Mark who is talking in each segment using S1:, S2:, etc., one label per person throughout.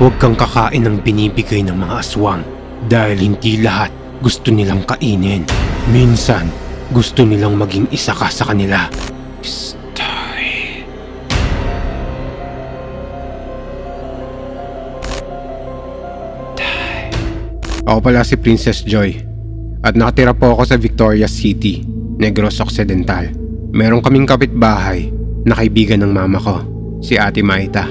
S1: huwag kang kakain ng binibigay ng mga aswang dahil hindi lahat gusto nilang kainin. Minsan, gusto nilang maging isa ka sa kanila. Stay. Ako pala si Princess Joy at nakatira po ako sa Victoria City, Negros Occidental. Meron kaming kapitbahay na kaibigan ng mama ko, si Ate Maita.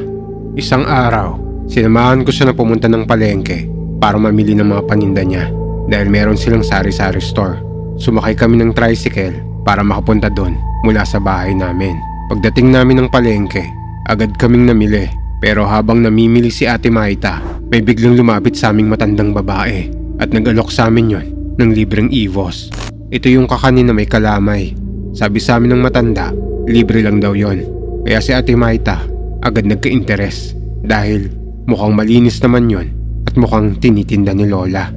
S1: Isang araw, sinamahan ko siya na pumunta ng palengke para mamili ng mga paninda niya dahil meron silang sari-sari store. Sumakay kami ng tricycle para makapunta doon mula sa bahay namin. Pagdating namin ng palengke, agad kaming namili. Pero habang namimili si Ate Maita, may biglang lumapit sa aming matandang babae at nag-alok sa amin yon ng libreng EVOS. Ito yung kakanin na may kalamay. Sabi sa amin ng matanda, libre lang daw yon. Kaya si Ate Maita agad nagka-interes dahil mukhang malinis naman yon at mukhang tinitinda ni Lola.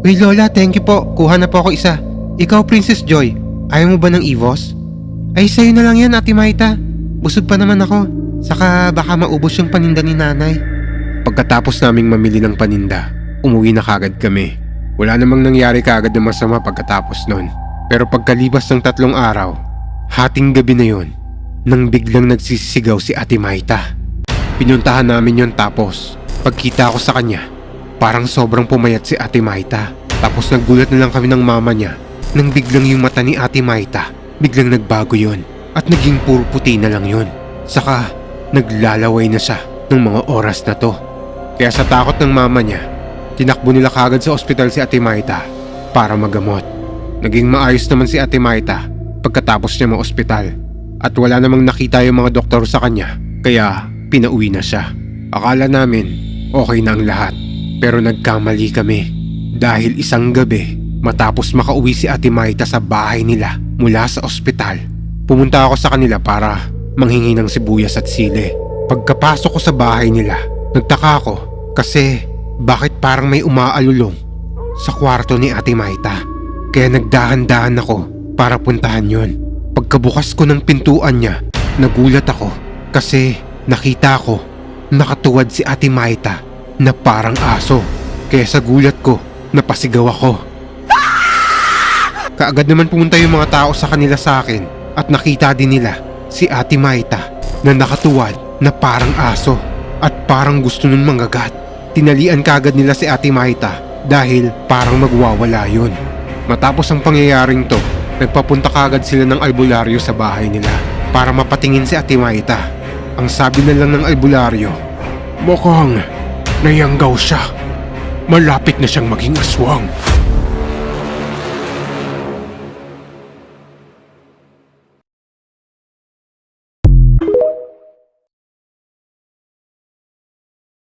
S1: Uy Lola, thank you po. Kuha na po ako isa. Ikaw Princess Joy, ayaw mo ba ng EVOS? Ay sa'yo na lang yan Ate Maita. Busog pa naman ako. Saka baka maubos yung paninda ni nanay. Pagkatapos naming mamili ng paninda, umuwi na kagad kami. Wala namang nangyari kagad na masama pagkatapos nun. Pero pagkalibas ng 3 araw, hating gabi na yon, nang biglang nagsisigaw si Ate Maita. Pinuntahan namin yon tapos pagkita ko sa kanya, parang sobrang pumayat si Ate Maita. Tapos naggulat na lang kami ng mama niya nang biglang yung mata ni Ate Maita biglang nagbago yon at naging puro puti na lang yon. Saka naglalaway na siya ng mga oras na to. Kaya sa takot ng mama niya, tinakbo nila kagad sa ospital si Ate Maita para magamot. Naging maayos naman si Ate Maita pagkatapos niya ma-ospital at wala namang nakita yung mga doktor sa kanya kaya pinauwi na siya. Akala namin okay na ang lahat pero nagkamali kami dahil isang gabi matapos makauwi si Ate Maita sa bahay nila mula sa ospital, pumunta ako sa kanila para manghingi ng sibuyas at sili. Pagkapasok ko sa bahay nila, nagtaka ako kasi bakit parang may umaalulong sa kwarto ni Ate Maita. Kaya nagdahan-dahan ako para puntahan yon. Pagkabukas ko ng pintuan niya, nagulat ako kasi nakita ko nakatuwad si Ate Maita na parang aso. Kaya sa gulat ko, napasigaw ako. Kaagad naman pumunta yung mga tao sa kanila sa akin at nakita din nila si Ate Maita na nakatuwad na parang aso at parang gusto nun mangagat. Tinalian kagad nila si Ate Maita dahil parang magwawala yun. Matapos ang pangyayaring to, nagpapunta kagad sila ng albularyo sa bahay nila para mapatingin si Ate Maita. Ang sabi na lang ng albularyo, mukhang nayanggaw siya. Malapit na siyang maging aswang.